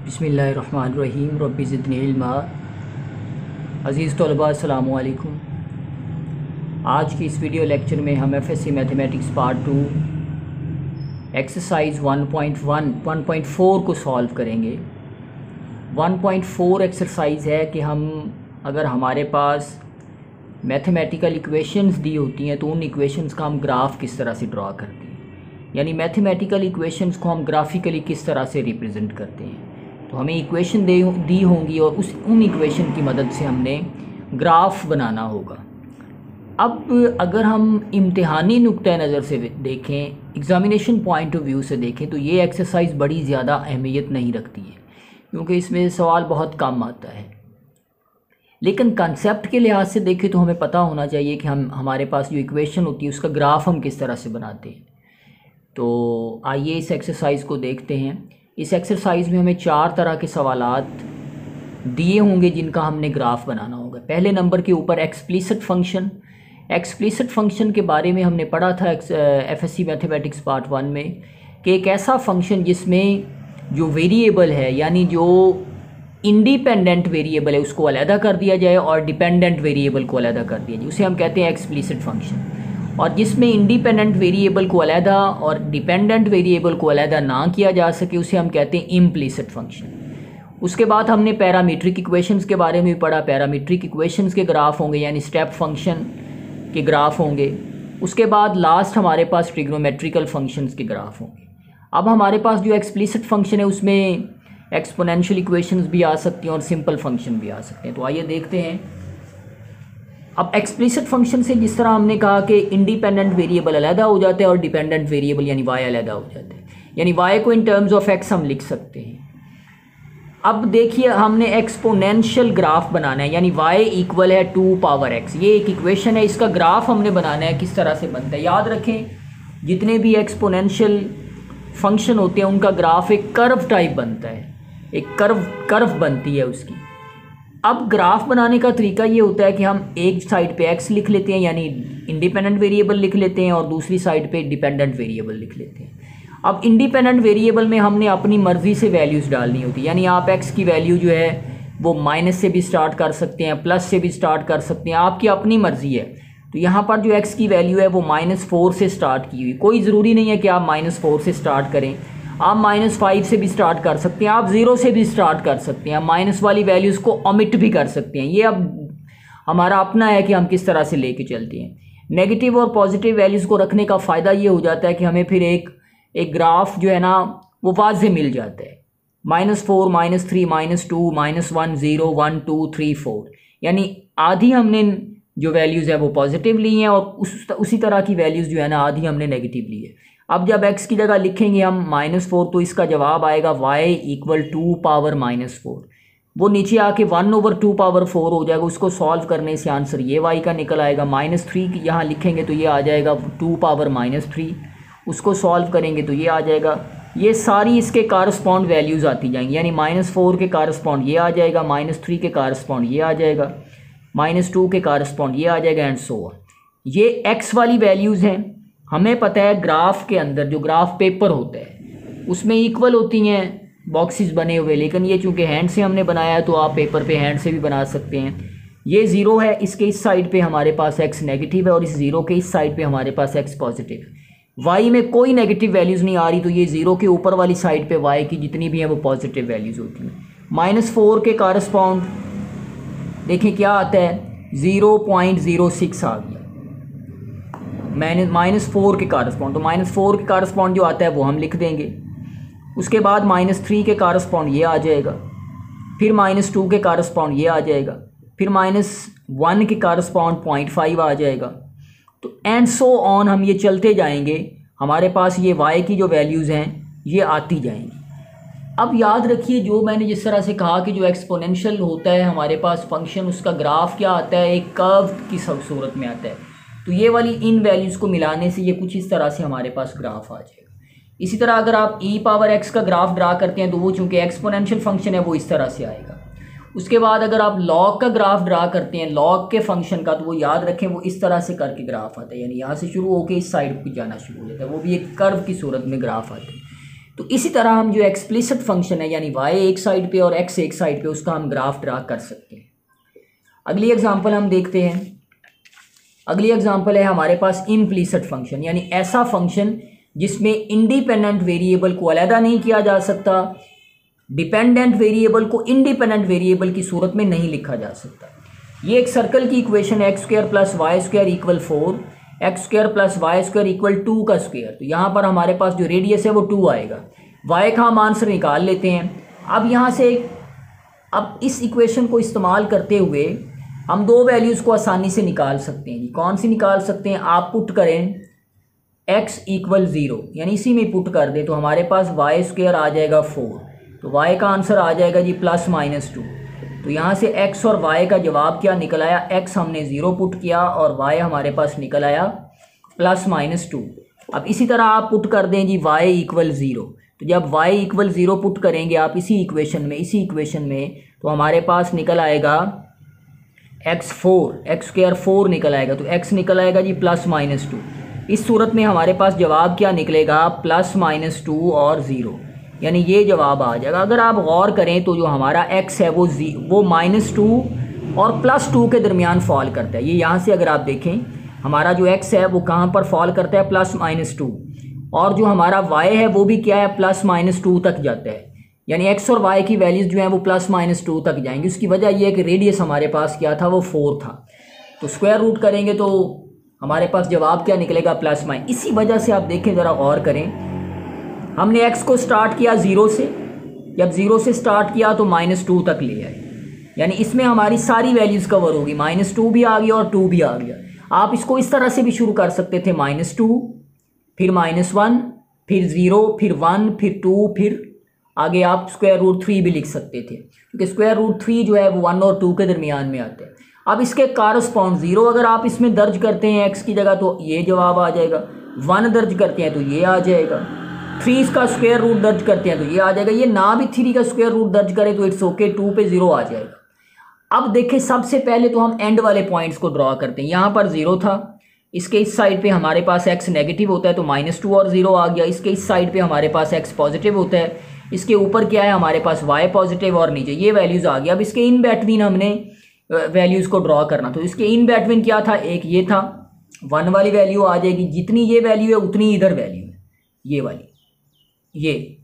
बिस्मिल्लाहिर्रहमानिर्रहीम रब्बि ज़िदनी इल्मा। अज़ीज़ तलबा अस्सलामु अलैकुम। आज की इस वीडियो लेक्चर में हम एफएससी मैथमेटिक्स पार्ट 2 एक्सरसाइज 1.4 को सॉल्व करेंगे। 1.4 एक्सरसाइज है कि हम अगर हमारे पास मैथमेटिकल इक्वेशंस दी होती हैं तो उन इक्वेशंस का हम ग्राफ किस तरह से ड्रा करते हैं, यानी मैथमेटिकल इक्वेशंस को हम ग्राफिकली किस तरह से रिप्रेजेंट करते हैं। तो हमें इक्वेशन दी होंगी और उन इक्वेशन की मदद से हमने ग्राफ बनाना होगा। अब अगर हम इम्तिहानी नुक्ता नज़र से देखें, एग्ज़ामिनेशन पॉइंट ऑफ व्यू से देखें, तो ये एक्सरसाइज बड़ी ज़्यादा अहमियत नहीं रखती है क्योंकि इसमें सवाल बहुत कम आता है। लेकिन कंसेप्ट के लिहाज से देखें तो हमें पता होना चाहिए कि हमारे पास जो इक्वेशन होती है उसका ग्राफ हम किस तरह से बनाते हैं। तो आइए इस एक्सरसाइज को देखते हैं। इस एक्सरसाइज में हमें 4 तरह के सवालात दिए होंगे जिनका हमने ग्राफ बनाना होगा। पहले नंबर के ऊपर एक्सप्लिसिट फंक्शन के बारे में हमने पढ़ा था एफएससी मैथमेटिक्स पार्ट 1 में कि एक ऐसा फंक्शन जिसमें जो वेरिएबल है, यानी जो इंडिपेंडेंट वेरिएबल है, उसको अलहदा कर दिया जाए और डिपेंडेंट वेरिएबल को अलहदा कर दिया जाए, उसे हम कहते हैं एक्सप्लिसिट फंक्शन। और जिसमें इंडिपेंडेंट वेरिएबल को अलहदा और डिपेंडेंट वेरिएबल को अलहदा ना किया जा सके उसे हम कहते हैं इम्प्लिसिट फंक्शन। उसके बाद हमने पैरामीट्रिक इक्वेशंस के बारे में भी पढ़ा। पैरामीट्रिक इक्वेशंस के ग्राफ होंगे यानी स्टेप फंक्शन के ग्राफ होंगे। उसके बाद लास्ट हमारे पास ट्रिग्नोमेट्रिकल फंक्शंस के ग्राफ होंगे। अब हमारे पास जो एक्सप्लिसिट फंक्शन है उसमें एक्सपोनेंशियल इक्वेशंस भी आ सकती हैं और सिंपल फंक्शन भी आ सकते हैं। तो आइए देखते हैं। अब एक्सप्लिसिट फंक्शन से जिस तरह हमने कहा कि इंडिपेंडेंट वेरिएबल अलहदा हो जाता है और डिपेंडेंट वेरिएबल यानी वाई अलहदा हो जाता है, यानी वाई को इन टर्म्स ऑफ एक्स हम लिख सकते हैं। अब देखिए हमने एक्सपोनेंशियल ग्राफ बनाना है, यानी y इक्वल है 2 पावर x। ये एक इक्वेशन है, इसका ग्राफ हमने बनाना है। किस तरह से बनता है याद रखें, जितने भी एक्सपोनेंशियल फंक्शन होते हैं उनका ग्राफ एक कर्व टाइप बनता है, एक कर्व बनती है उसकी। अब ग्राफ बनाने का तरीका ये होता है कि हम एक साइड पे x लिख लेते हैं यानी इंडिपेंडेंट वेरिएबल लिख लेते हैं और दूसरी साइड पे डिपेंडेंट वेरिएबल लिख लेते हैं। अब इंडिपेंडेंट वेरिएबल में हमने अपनी मर्ज़ी से वैल्यूज़ डालनी होती है, यानी आप x की वैल्यू जो है वो माइनस से भी स्टार्ट कर सकते हैं, प्लस से भी स्टार्ट कर सकते हैं, आपकी अपनी मर्ज़ी है। तो यहाँ पर जो x की वैल्यू है वो -4 से स्टार्ट की हुई। कोई ज़रूरी नहीं है कि आप -4 से स्टार्ट करें, आप -5 से भी स्टार्ट कर सकते हैं, आप 0 से भी स्टार्ट कर सकते हैं, माइनस वाली वैल्यूज़ को ओमिट भी कर सकते हैं। ये अब हमारा अपना है कि हम किस तरह से लेके चलते हैं। नेगेटिव और पॉजिटिव वैल्यूज़ को रखने का फ़ायदा ये हो जाता है कि हमें फिर एक ग्राफ जो है ना वो वाज़े मिल जाता है। -4 -3 -2 -1 0 1 2 3 4, यानी आधी हमने जो वैल्यूज़ है वो पॉजिटिव ली हैं और उसी तरह की वैल्यूज़ जो है ना आधी हमने नेगेटिव ली है। अब जब x की जगह लिखेंगे हम -4 तो इसका जवाब आएगा y इक्वल 2 पावर -4। वो नीचे आके 1/2 पावर 4 हो जाएगा। उसको सॉल्व करने से आंसर ये y का निकल आएगा। -3 यहाँ लिखेंगे तो ये आ जाएगा 2 पावर -3। उसको सॉल्व करेंगे तो ये आ जाएगा। ये सारी इसके कारस्पॉन्ड वैल्यूज़ आती जाएंगी, यानी -4 के कारस्पॉन्ड ये आ जाएगा, -3 के कारस्पॉन्ड ये आ जाएगा, -2 के कारस्पॉन्ड ये आ जाएगा एंड सो ऑन। ये x वाली वैल्यूज़ हैं। हमें पता है ग्राफ के अंदर जो ग्राफ पेपर होता है उसमें इक्वल होती हैं बॉक्सेस बने हुए, लेकिन ये चूँकि हैंड से हमने बनाया है तो आप पेपर पे हैंड से भी बना सकते हैं। ये 0 है, इसके इस साइड पे हमारे पास x नेगेटिव है और इस 0 के इस साइड पे हमारे पास x पॉजिटिव है। y में कोई नेगेटिव वैल्यूज़ नहीं आ रही तो ये 0 के ऊपर वाली साइड पे y की जितनी भी हैं वो पॉजिटिव वैल्यूज़ होती हैं। -4 के कारस्पॉन्ड देखें क्या आता है, 0.06 आ गया। -4 के कारस्पॉन्ड, तो -4 के कारस्पॉन्ड जो आता है वो हम लिख देंगे। उसके बाद -3 के कारस्पॉन्ड ये आ जाएगा, फिर -2 के कारस्पॉन्ड ये आ जाएगा, फिर -1 के कारस्पॉन्ड 0.5 आ जाएगा। तो एंड सो ऑन हम ये चलते जाएंगे, हमारे पास ये y की जो वैल्यूज़ हैं ये आती जाएंगी। अब याद रखिए जो मैंने जिस तरह से कहा कि जो एक्सपोनेंशियल होता है हमारे पास फंक्शन, उसका ग्राफ क्या आता है, एक कर्व की सूरत में आता है। तो ये वाली इन वैल्यूज़ को मिलाने से ये कुछ इस तरह से हमारे पास ग्राफ आ जाएगा। इसी तरह अगर आप e पावर x का ग्राफ ड्रा करते हैं तो वो चूँकि एक्सपोनेंशियल फंक्शन है वो इस तरह से आएगा। उसके बाद अगर आप लॉग का ग्राफ ड्रा करते हैं लॉग के फंक्शन का, तो वो याद रखें वो इस तरह से करके ग्राफ आता है, यानी यहाँ से शुरू होकर इस साइड पर जाना शुरू हो जाता है, वो भी एक कर्व की सूरत में ग्राफ आता है। तो इसी तरह हम जो एक्सप्लिसिट फंक्शन है यानी y एक साइड पे और x एक साइड पे उसका हम ग्राफ ड्रा कर सकते हैं। अगली एग्जांपल हम देखते हैं। अगली एग्जांपल है हमारे पास इम्प्लिसिट फंक्शन, यानी ऐसा फंक्शन जिसमें इंडिपेंडेंट वेरिएबल को अलहदा नहीं किया जा सकता, डिपेंडेंट वेरिएबल को इंडिपेंडेंट वेरिएबल की सूरत में नहीं लिखा जा सकता। ये एक सर्कल की इक्वेशन है, x square plus y square equal 4, x square plus y square equal 2 का स्क्वायर। तो यहाँ पर हमारे पास जो रेडियस है वो 2 आएगा। वाई का हम आंसर निकाल लेते हैं। अब यहाँ से अब इस इक्वेशन को इस्तेमाल करते हुए हम दो वैल्यूज़ को आसानी से निकाल सकते हैं। कौन सी निकाल सकते हैं? आप पुट करें x इक्वल 0, यानी इसी में पुट कर दें तो हमारे पास वाई स्क्वायर आ जाएगा 4, तो y का आंसर आ जाएगा जी प्लस माइनस 2। तो यहाँ से x और y का जवाब क्या निकल आया? x हमने 0 पुट किया और y हमारे पास निकल आया प्लस माइनस 2। अब इसी तरह आप पुट कर दें जी y इक्वल 0, तो जब y इक्वल 0 पुट करेंगे आप इसी इक्वेशन में तो हमारे पास निकल आएगा x स्क्वायर 4 निकल आएगा, तो x निकल आएगा जी प्लस माइनस 2। इस सूरत में हमारे पास जवाब क्या निकलेगा? प्लस माइनस 2 और 0, यानी ये जवाब आ जाएगा। अगर आप गौर करें तो जो हमारा x है वो माइनस 2 और प्लस 2 के दरमियान फॉल करता है। ये यहाँ से अगर आप देखें हमारा जो x है वो कहाँ पर फॉल करता है? प्लस माइनस 2, और जो हमारा y है वो भी क्या है? प्लस माइनस 2 तक जाता है, यानी x और y की वैल्यूज़ जो हैं वो प्लस माइनस 2 तक जाएंगी। उसकी वजह ये है कि रेडियस हमारे पास क्या था? वो 4 था। तो स्क्वायर रूट करेंगे तो हमारे पास जवाब क्या निकलेगा? Plus minus. इसी वजह से आप देखें, ज़रा गौर करें, हमने x को स्टार्ट किया 0 से, जब 0 से स्टार्ट किया तो माइनस 2 तक ले आए, यानी इसमें हमारी सारी वैल्यूज़ कवर होगी। माइनस 2 भी आ गया और 2 भी आ गया। आप इसको इस तरह से भी शुरू कर सकते थे, माइनस 2 फिर माइनस 1 फिर 0 फिर 1 फिर 2 फिर आगे आप स्क्वायर रूट 3 भी लिख सकते थे, क्योंकि स्क्वायर रूट 3 जो है वो 1 और 2 के दरमियान में आता है। अब इसके कारस्पॉन्ड 0 अगर आप इसमें दर्ज करते हैं x की जगह तो ये जवाब आ जाएगा, 1 दर्ज करते हैं तो ये आ जाएगा, 3 का स्क्वायर रूट दर्ज करते हैं तो ये आ जाएगा। ये ना भी 3 का स्क्वायर रूट दर्ज करें तो इट्स ओके, 2 पे 0 आ जाएगा। अब देखें, सबसे पहले तो हम एंड वाले पॉइंट्स को ड्रॉ करते हैं। यहाँ पर 0 था, इसके इस साइड पे हमारे पास x नेगेटिव होता है तो माइनस 2 और 0 आ गया। इसके इस साइड पे हमारे पास x पॉजिटिव होता है, इसके ऊपर क्या है? हमारे पास y पॉजिटिव और नीचे ये वैल्यूज़ आ गया। अब इसके इन बैटवीन हमने वैल्यूज़ को ड्रॉ करना, तो इसके इन बैटवीन क्या था? एक ये था, 1 वाली वैल्यू आ जाएगी, जितनी ये वैल्यू है उतनी इधर वैल्यू है, ये वाली, ये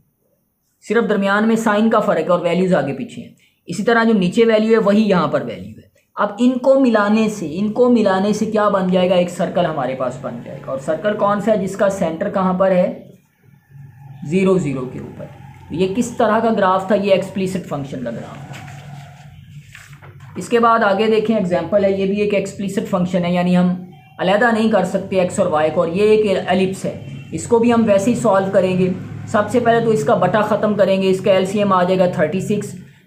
सिर्फ दरमियान में साइन का फ़र्क है और वैल्यूज़ आगे पीछे हैं। इसी तरह जो नीचे वैल्यू है वही यहाँ पर वैल्यू है। अब इनको मिलाने से क्या बन जाएगा? एक सर्कल हमारे पास बन जाएगा। और सर्कल कौन सा है? जिसका सेंटर कहाँ पर है? 0 0 के ऊपर। ये किस तरह का ग्राफ था? ये एक्सप्लिसिट फंक्शन का ग्राफ था। इसके बाद आगे देखें, एग्जांपल है, ये भी एक एक्सप्लिसिट फंक्शन है, यानी हम अलहदा नहीं कर सकते x और y को, और ये एक एलिप्स है। इसको भी हम वैसे ही सॉल्व करेंगे। सबसे पहले तो इसका बटा ख़त्म करेंगे, इसका एलसीएम आ जाएगा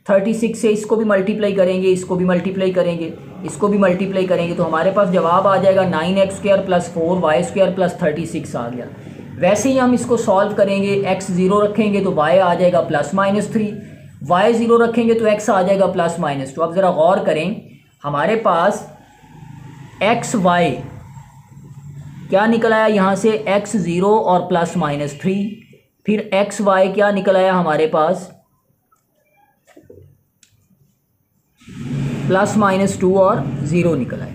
36 से इसको भी मल्टीप्लाई करेंगे, इसको भी मल्टीप्लाई करेंगे, इसको भी मल्टीप्लाई करेंगे, तो हमारे पास जवाब आ जाएगा 9x square plus 4y square plus 36 आ गया। वैसे ही हम इसको सॉल्व करेंगे, x 0 रखेंगे तो y आ जाएगा प्लस माइनस 3, y 0 रखेंगे तो x आ जाएगा प्लस माइनस 2। अब ज़रा गौर करें, हमारे पास x y क्या निकल आया? यहाँ से x 0 और प्लस माइनस 3, फिर x y क्या निकल आया हमारे पास? प्लस माइनस 2 और 0 निकल आया।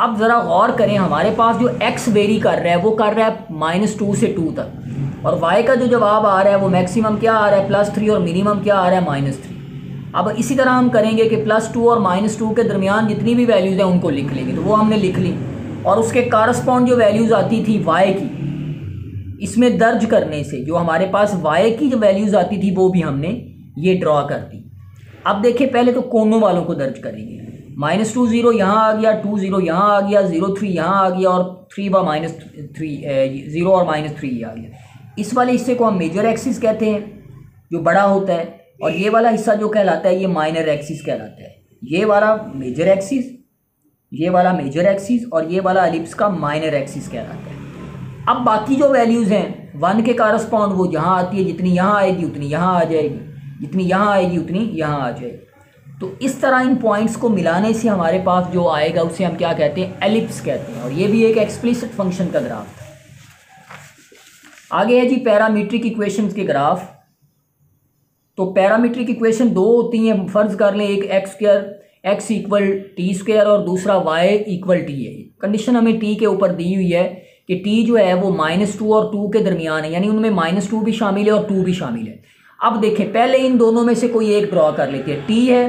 अब ज़रा गौर करें, हमारे पास जो x वेरी कर रहा है वो कर रहा है -2 से 2 तक, और y का जो जवाब आ रहा है वो मैक्सिमम क्या आ रहा है? +3, और मिनिमम क्या आ रहा है? -3। अब इसी तरह हम करेंगे कि +2 और -2 के दरमियान जितनी भी वैल्यूज़ हैं उनको लिख लेंगे, तो वो हमने लिख ली, और उसके कारस्पॉन्ड जो वैल्यूज़ आती थी y की, इसमें दर्ज करने से जो हमारे पास y की जो वैल्यूज़ आती थी वो भी हमने ये ड्रॉ कर दी। अब देखिए, पहले तो कोनों वालों को दर्ज करेंगे। -2 0 यहाँ आ गया, 2 0 यहाँ आ गया, 0 3 यहाँ आ गया, और 3 व -3 0 और -3 आ गया। इस वाले हिस्से को हम मेजर एक्सिस कहते हैं, जो बड़ा होता है, और ये वाला हिस्सा जो कहलाता है ये माइनर एक्सिस कहलाता है। ये वाला मेजर एक्सिस, ये वाला मेजर एक्सिस, और ये वाला एलिप्स का माइनर एक्सिस कहलाता है। अब बाकी जो वैल्यूज़ हैं 1 के कारस्पॉन्ड वो जहाँ आती है, जितनी यहाँ आएगी उतनी यहाँ आ जाएगी, जितनी यहाँ आएगी उतनी यहाँ आ जाएगी। तो इस तरह इन पॉइंट्स को मिलाने से हमारे पास जो आएगा उसे हम क्या कहते हैं? एलिप्स कहते हैं। और ये भी एक एक्सप्लिसिट फंक्शन का ग्राफ है। आगे है जी पैरामीट्रिक इक्वेशंस के ग्राफ। तो पैरामीट्रिक इक्वेशन दो होती हैं, फर्ज कर लें एक x square x equal T square और दूसरा वाई इक्वल टी है। कंडीशन हमें टी के ऊपर दी हुई है कि टी जो है वो -2 और 2 के दरमियान है, यानी उनमें -2 भी शामिल है और 2 भी शामिल है। अब देखें पहले इन दोनों में से कोई एक ड्रॉ कर लेते हैं। टी है,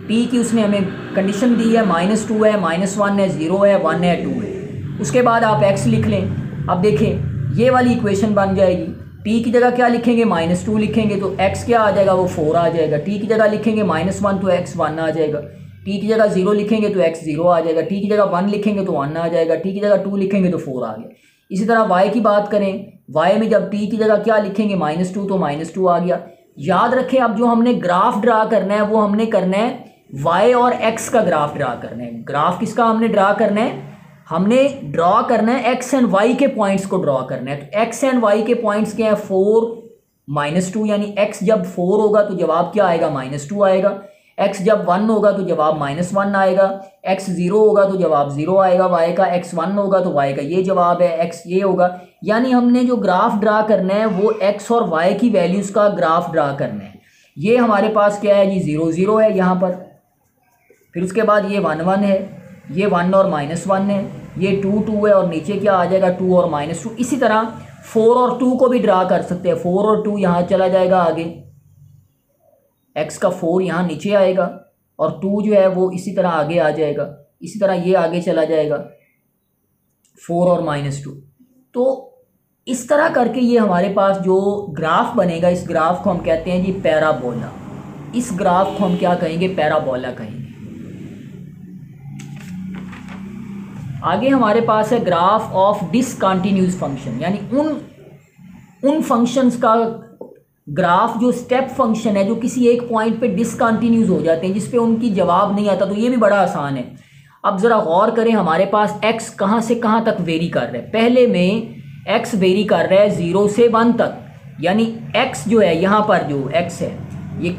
टी की उसने हमें कंडीशन दी है -2 है, -1 है, 0 है, 1 है, 2 है। उसके बाद आप एक्स लिख लें। अब देखें ये वाली इक्वेशन बन जाएगी। टी की जगह क्या लिखेंगे, -2 लिखेंगे तो एक्स क्या आ जाएगा, वो 4 आ जाएगा। टी की जगह लिखेंगे -1 तो एक्स 1 आ जाएगा। टी की जगह 0 लिखेंगे तो एक्स 0 आ जाएगा। टी की जगह 1 लिखेंगे तो 1 आ जाएगा। टी की जगह 2 लिखेंगे तो 4 आ गया। इसी तरह वाई की बात करें, वाई में जब टी की जगह क्या लिखेंगे -2 तो -2 आ गया। याद रखें अब जो हमने ग्राफ ड्रा करना है वो हमने करना है वाई और एक्स का ग्राफ ड्रा करना है। ग्राफ किसका हमने ड्रा करना है, हमने ड्रॉ करना है एक्स एंड वाई के पॉइंट्स को ड्रॉ करना है। तो एक्स एंड वाई के पॉइंट्स क्या है, 4 -2, यानी एक्स जब 4 होगा तो जवाब क्या आएगा, -2 आएगा। एक्स जब 1 होगा तो जवाब -1 आएगा। एक्स 0 होगा तो जवाब 0 आएगा वाई का। एक्स 1 होगा तो वाई का ये जवाब है, एक्स ये होगा। यानी हमने जो ग्राफ ड्रा करना है वो एक्स और वाई की वैल्यूज़ का ग्राफ ड्रा करना है। ये हमारे पास क्या है जी, 0 0 है यहाँ पर। फिर उसके बाद ये 1 1 है, ये 1 और -1 है, ये 2 2 है और नीचे क्या आ जाएगा 2 और -2। इसी तरह 4 और 2 को भी ड्रा कर सकते हैं। 4 और 2 यहाँ चला जाएगा आगे, x का 4 यहाँ नीचे आएगा और 2 जो है वो इसी तरह आगे आ जाएगा। इसी तरह ये आगे चला जाएगा 4 और -2। तो इस तरह करके ये हमारे पास जो ग्राफ बनेगा, इस ग्राफ को हम कहते हैं जी पैराबोला। इस ग्राफ को हम क्या कहेंगे, पैराबोला कहेंगे। आगे हमारे पास है ग्राफ ऑफ डिसकंटिन्यूअस फंक्शन, यानी उन फंक्शंस का ग्राफ जो स्टेप फंक्शन है जो किसी एक पॉइंट पे डिसकंटिन्यूअस हो जाते हैं, जिस पे उनकी जवाब नहीं आता। तो ये भी बड़ा आसान है। अब ज़रा गौर करें, हमारे पास x कहाँ से कहाँ तक वेरी कर रहा है। पहले में x वेरी कर रहा है 0 से 1 तक, यानी x जो है यहाँ पर जो x है ये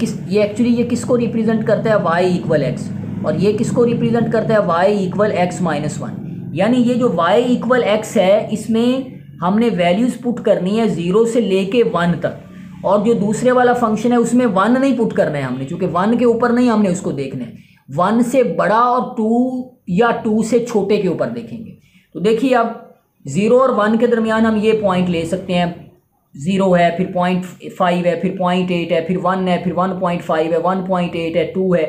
एक्चुअली ये किसको रिप्रेजेंट करता है, y इक्वल x, और ये किसको रिप्रेजेंट करता है, y इक्वल x -1। यानी ये जो y इक्वल x है इसमें हमने वैल्यूज़ पुट करनी है 0 से लेके 1 तक, और जो दूसरे वाला फंक्शन है उसमें 1 नहीं पुट करना है हमने, क्योंकि 1 के ऊपर नहीं हमने उसको देखना है। 1 से बड़ा और 2 या 2 से छोटे के ऊपर देखेंगे। तो देखिए अब 0 और 1 के दरमियान हम ये पॉइंट ले सकते हैं। 0 है, फिर 0.5 है, फिर 0.8 है, फिर 1 है, फिर 1.5 है, 1.8 है, 2 है।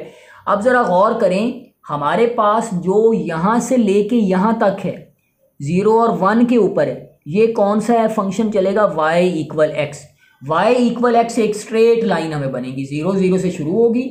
अब ज़रा गौर करें, हमारे पास जो यहाँ से लेके यहाँ तक है 0 और 1 के ऊपर है, ये कौन सा है फंक्शन चलेगा, y equal x। y equal x एक स्ट्रेट लाइन हमें बनेगी, 0 0 से शुरू होगी,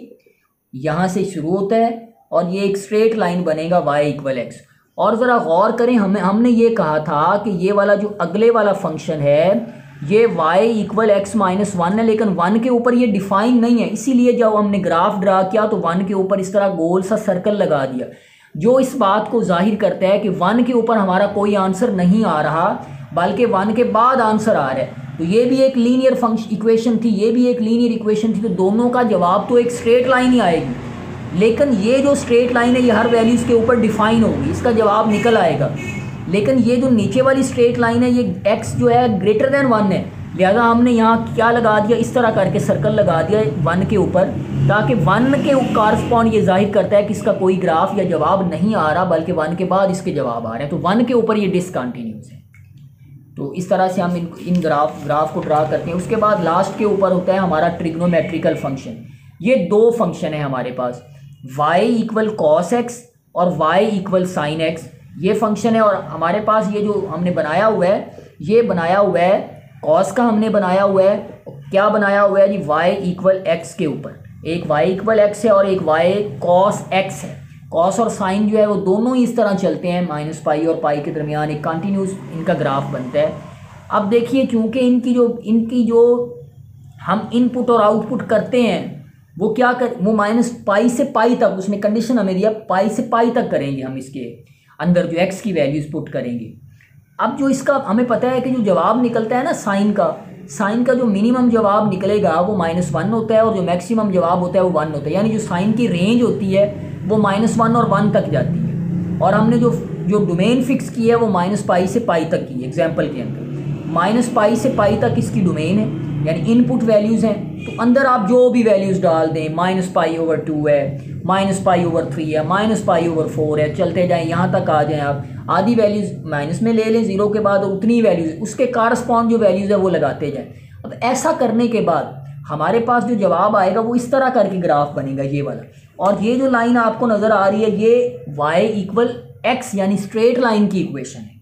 यहाँ से शुरू होता है और ये एक स्ट्रेट लाइन बनेगा y इक्वल x। और ज़रा गौर करें, हमने ये कहा था कि ये वाला जो अगले वाला फंक्शन है ये y इक्वल x -1 है, लेकिन 1 के ऊपर ये डिफाइन नहीं है। इसीलिए जब हमने ग्राफ ड्रा किया तो 1 के ऊपर इस तरह गोल सा सर्कल लगा दिया, जो इस बात को जाहिर करता है कि 1 के ऊपर हमारा कोई आंसर नहीं आ रहा, बल्कि 1 के बाद आंसर आ रहा है। तो ये भी एक लीनियर फंक्शन इक्वेशन थी, ये भी एक लीनियर इक्वेशन थी, तो दोनों का जवाब तो एक स्ट्रेट लाइन ही आएगी। लेकिन ये जो स्ट्रेट लाइन है ये हर वैल्यूज़ के ऊपर डिफाइन होगी, इसका जवाब निकल आएगा। लेकिन ये जो नीचे वाली स्ट्रेट लाइन है ये x जो है ग्रेटर देन 1 है, लिहाजा हमने यहाँ क्या लगा दिया, इस तरह करके सर्कल लगा दिया 1 के ऊपर, ताकि 1 के कारस्पॉन्ड ये जाहिर करता है कि इसका कोई ग्राफ या जवाब नहीं आ रहा, बल्कि 1 के बाद इसके जवाब आ रहे हैं। तो 1 के ऊपर ये डिसकंटिन्यूअस है। तो इस तरह से हम इन ग्राफ को ड्रा करते हैं। उसके बाद लास्ट के ऊपर होता है हमारा ट्रिग्नोमेट्रिकल फंक्शन। ये दो फंक्शन है हमारे पास, y इक्वल कॉस एक्स और y इक्वल साइन एक्स, ये फंक्शन है। और हमारे पास ये जो हमने बनाया हुआ है, ये बनाया हुआ है कॉस का, हमने बनाया हुआ है, क्या बनाया हुआ है जी, y इक्वल एक्स के ऊपर। एक y इक्वल एक्स है और एक y कॉस एक्स है। कॉस और साइन जो है वो दोनों ही इस तरह चलते हैं, -पाई और पाई के दरमियान एक कंटिन्यूस इनका ग्राफ बनता है। अब देखिए, चूँकि इनकी जो हम इनपुट और आउटपुट करते हैं वो क्या वो -पाई से पाई तक, उसने कंडीशन हमें दिया पाई से पाई तक करेंगे हम इसके अंदर जो x की वैल्यूज़ पुट करेंगे। अब जो इसका हमें पता है कि जो जवाब निकलता है ना साइन का जो मिनिमम जवाब निकलेगा वो -1 होता है और जो मैक्सिमम जवाब होता है वो 1 होता है। यानी जो साइन की रेंज होती है वो -1 और 1 तक जाती है, और हमने जो डोमेन फिक्स की है वो -पाई से पाई तक की एग्जाम्पल के अंदर। -π से π तक इसकी डोमेन है, यानी इनपुट वैल्यूज़ हैं। तो अंदर आप जो भी वैल्यूज़ डाल दें, -π/2 है, -π/3 है, -π/4 है, चलते जाएं यहाँ तक आ जाएं आप, आधी वैल्यूज़ माइनस में ले लें 0 के बाद, उतनी वैल्यूज़ उसके कारस्पॉन्ड जो वैल्यूज़ है वो लगाते जाएं। अब ऐसा करने के बाद हमारे पास जो जवाब आएगा वो इस तरह करके ग्राफ बनेगा, ये वाला। और ये जो लाइन आपको नज़र आ रही है ये y = x यानी स्ट्रेट लाइन की इक्वेशन है।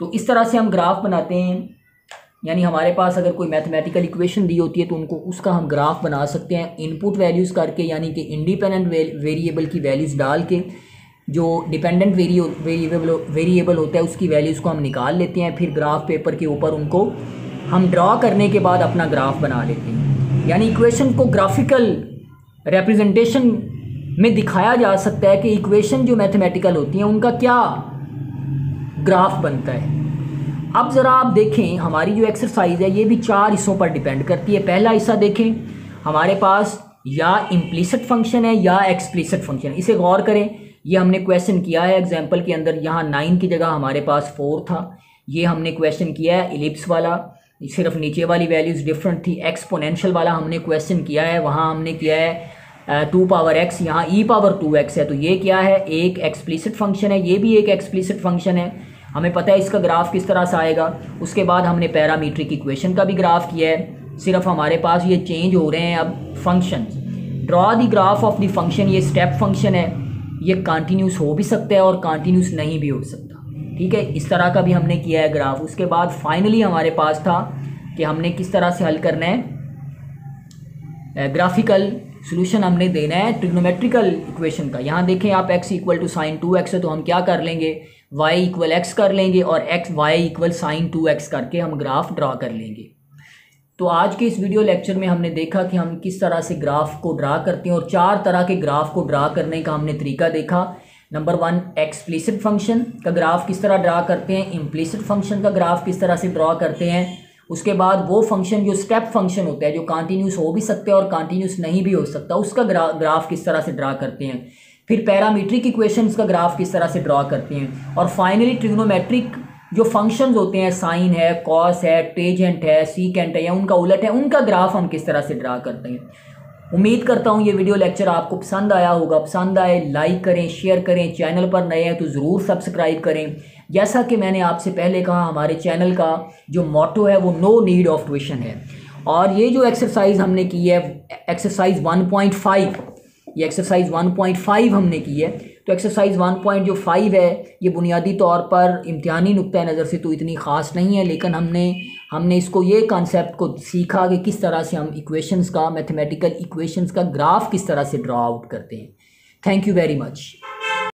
तो इस तरह से हम ग्राफ बनाते हैं, यानी हमारे पास अगर कोई मैथमेटिकल इक्वेशन दी होती है तो उनको उसका हम ग्राफ बना सकते हैं इनपुट वैल्यूज़ करके, यानी कि इंडिपेंडेंट वेरिएबल की वैल्यूज़ डाल के जो डिपेंडेंट वेरिएबल होता है उसकी वैल्यूज़ को हम निकाल लेते हैं, फिर ग्राफ पेपर के ऊपर उनको हम ड्रॉ करने के बाद अपना ग्राफ बना लेते हैं। यानी इक्वेशन को ग्राफिकल रिप्रेजेंटेशन में दिखाया जा सकता है कि इक्वेशन जो मैथमेटिकल होती हैं उनका क्या ग्राफ बनता है। अब ज़रा आप देखें हमारी जो एक्सरसाइज है ये भी 4 हिस्सों पर डिपेंड करती है। पहला हिस्सा देखें, हमारे पास या इम्प्लिसिट फंक्शन है या एक्सप्लिसिट फंक्शन है। इसे गौर करें, ये हमने क्वेश्चन किया है एग्जाम्पल के अंदर, यहाँ 9 की जगह हमारे पास 4 था। ये हमने क्वेश्चन किया है इलिप्स वाला, सिर्फ नीचे वाली वैल्यूज़ डिफरेंट थी। एक्सपोनेंशियल वाला हमने क्वेश्चन किया है, वहाँ हमने किया है 2x, यहाँ e⁻2x है। तो ये क्या है, एक एक्सप्लिसिट फंक्शन है, ये भी एक एक्सप्लिसिट फंक्शन है। हमें पता है इसका ग्राफ किस तरह से आएगा। उसके बाद हमने पैरामीट्रिक इक्वेशन का भी ग्राफ किया है, सिर्फ हमारे पास ये चेंज हो रहे हैं अब functions. Draw the graph of the function, ये स्टेप फंक्शन है, ये कंटिन्यूस हो भी सकता है और कंटिन्यूस नहीं भी हो सकता, ठीक है। इस तरह का भी हमने किया है ग्राफ। उसके बाद फाइनली हमारे पास था कि हमने किस तरह से हल करना है, ग्राफिकल सोल्यूशन हमने देना है ट्रिग्नोमेट्रिकल इक्वेशन का। यहाँ देखें आप x = sin 2x है तो हम क्या कर लेंगे, y = x कर लेंगे और y = sin 2x करके हम ग्राफ ड्रा कर लेंगे। तो आज के इस वीडियो लेक्चर में हमने देखा कि हम किस तरह से ग्राफ को ड्रा करते हैं और 4 तरह के ग्राफ को ड्रा करने का हमने तरीका देखा। नंबर 1, एक्सप्लिसिट फंक्शन का ग्राफ किस तरह ड्रा करते हैं, इम्प्लिसिट फंक्शन का ग्राफ किस तरह से ड्रा करते हैं। उसके बाद वो फंक्शन जो स्टेप फंक्शन होता है, जो कंटिन्यूस हो भी सकता है और कंटिन्यूस नहीं भी हो सकता, उसका ग्राफ किस तरह से ड्रा करते हैं। फिर पैरामीट्रिक इक्वेशंस का ग्राफ किस तरह से ड्रा करते हैं। और फाइनली ट्रिग्नोमेट्रिक जो फंक्शंस होते हैं, साइन है, कॉस है, टेजेंट है, सीकेंट है या उनका उलट है, उनका ग्राफ हम किस तरह से ड्रा करते हैं। उम्मीद करता हूँ ये वीडियो लेक्चर आपको पसंद आया होगा। पसंद आए लाइक करें, शेयर करें, चैनल पर नए हैं तो ज़रूर सब्सक्राइब करें। जैसा कि मैंने आपसे पहले कहा, हमारे चैनल का जो मोटो है वो नो नीड ऑफ ट्यूशन है। और ये जो एक्सरसाइज हमने की है, एक्सरसाइज 1.5, ये एक्सरसाइज 1.5 हमने की है। तो एक्सरसाइज 1.5 है ये बुनियादी तौर पर इम्तिहानी नुक्ता नज़र से तो इतनी ख़ास नहीं है, लेकिन हमने इसको ये कॉन्सेप्ट को सीखा कि किस तरह से हम इक्वेशंस का, मैथमेटिकल इक्वेशंस का ग्राफ किस तरह से ड्रा आउट करते हैं। Thank you very much.